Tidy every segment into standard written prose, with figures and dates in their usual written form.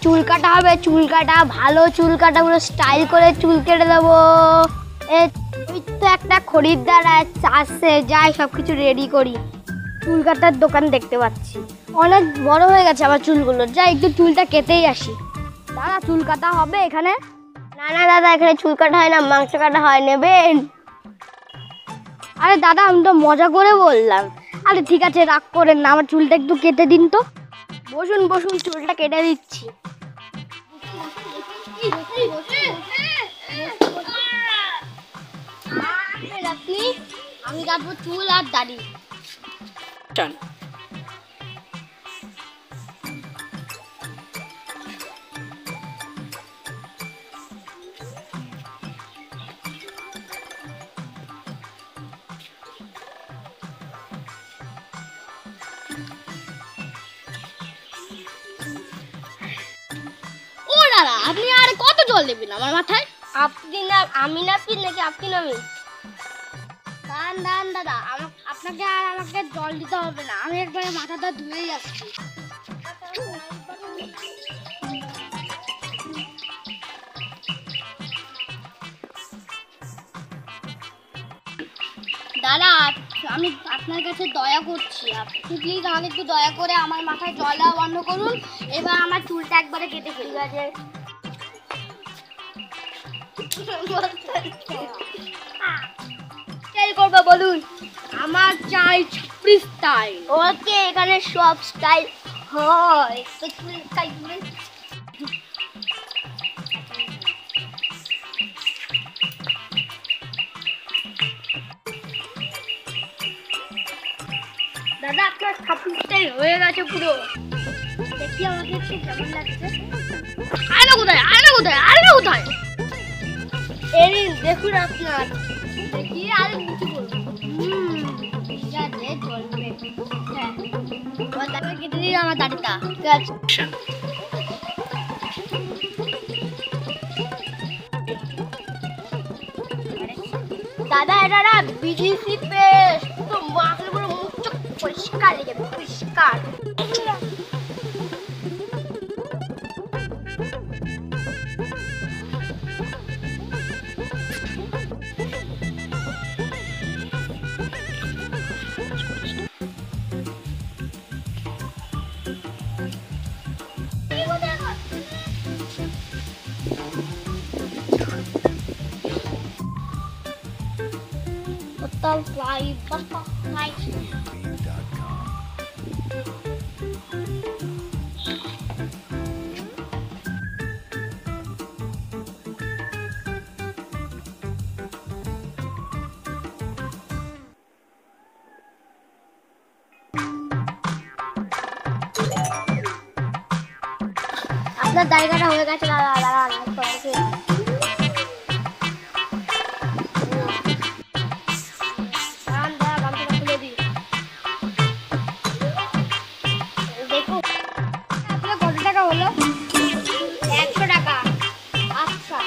চুল কাটা হবে, চুল কাটা, ভালো চুল কাটা, পুরো স্টাইল করে চুল কেটে দেবো। ওই তো একটা খরিদ্দার আসছে, যাই সব কিছু রেডি করি। চুল কাটার দোকান দেখতে পাচ্ছি, অনেক বড় হয়ে গেছে আমার চুলগুলো, যাই একটু চুলটা কেটেই আসি। দাদা চুল কাটা হবে এখানে? না না দাদা, এখানে চুল কাটা হয় না, মাংস কাটা হয়, নেবেন? আরে দাদা আমি তো মজা করে বললাম। আরে ঠিক আছে, রাগ করেন না, আমার চুলটা একটু কেটে দিন তো। বসুন বসুন, চুলটা কেটে দিচ্ছি। আমি কাটবো চুল আর দাড়ি। দাদা আপনি আর কত জল দেবেন আমার মাথায়? আপনি না আমি নাপি নাকি আপনি নামি? দান দান দাদা, আপনাকে আর আমাকে জল দিতে হবে না, আমি একবারে মাথাটা ধুয়েই আসছি। দাদা আমি আপনার কাছে দয়া করছি, আপনি প্লিজ আমাকে একটু দয়া করে আমার মাথায় জল দেওয়া বন্ধ করুন। এবার আমার চুলটা একবারে কেটে ফেলি। স্টাইল করবা বলুন? আমার চাই ছাপড়ি স্টাইল। ওকে, এখানে সব স্টাইল হয়, তো চুল কাটবে। দাদা আপনার ছাপড়ি স্টাইল হয়ে গেছে পুরো, দেখি আমাকে একটু কেমন লাগছে। আয়না কোথায়, আয়না কোথায়, আয়না কোথায়? এই দেখুন আপনার, দেখি আর কিছু বলবো। ঠিক আছে চলবে। হ্যাঁ দাদা কেটে দিই আমার দাড়িটা। ঠিক আছে দাদা, এটা না বিদেশি পেস্ট, তো মাখলে পুরো মুখ চোখ পরিষ্কার হয়ে যাবে, পরিষ্কার। Butterfly, butterfly. আপনার জায়গাটা হয়ে গেছে দাদা, দাদা হলো 100 টাকা। আচ্ছা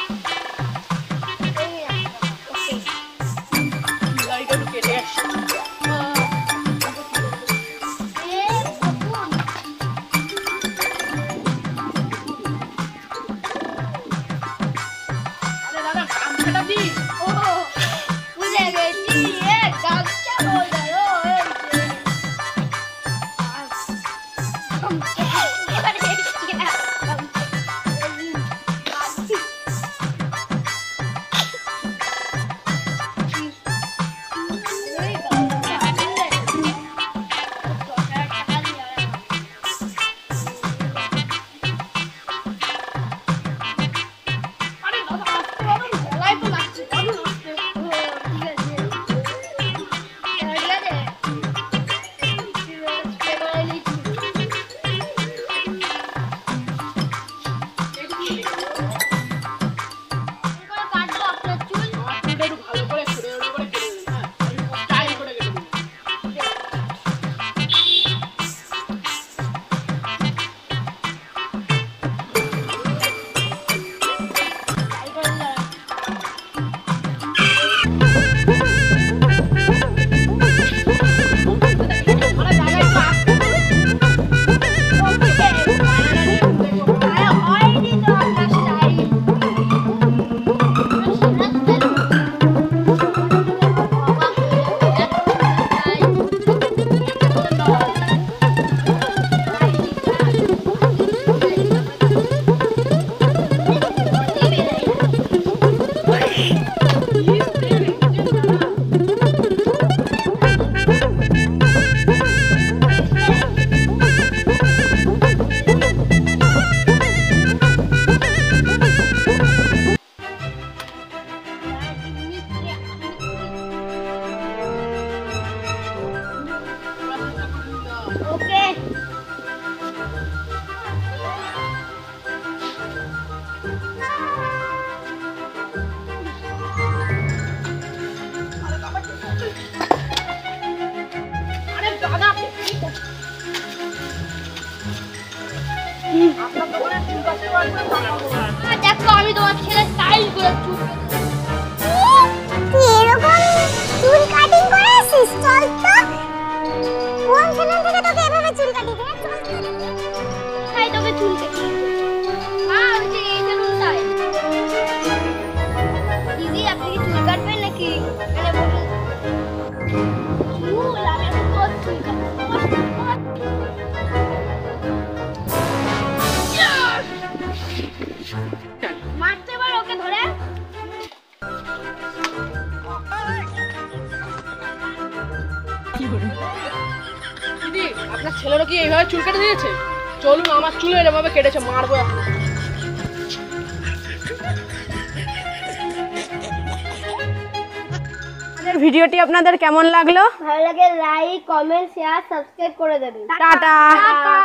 দেখো আমি তোমার ছেলে স্টাইল করে চুল তুই এরকম চুল কাটিং করে আসিস? চল তো, কোন চ্যানেল থেকে তোকে এভাবে চুল কাটিয়ে দেয়? চল তো দেখি। খাই তোকে চুল কেটে মা ওই যে এই চুলটাই দিদি আপনি কি চুল কাটবেন নাকি এখানে বসে চুল আমি এখন তোর চুল কাটবো মারতে পার ওকে ধরে দিদি আপনার ছেলেরও কি এইভাবে চুল কেটে দিয়েছে? চলুন আমার চুলে এভাবে কেটেছে, মারবো এখন। আমাদের ভিডিওটি আপনাদের কেমন লাগলো? ভালো লাগে লাইক কমেন্ট শেয়ার সাবস্ক্রাইব করে দেবেন টাটা। টাটা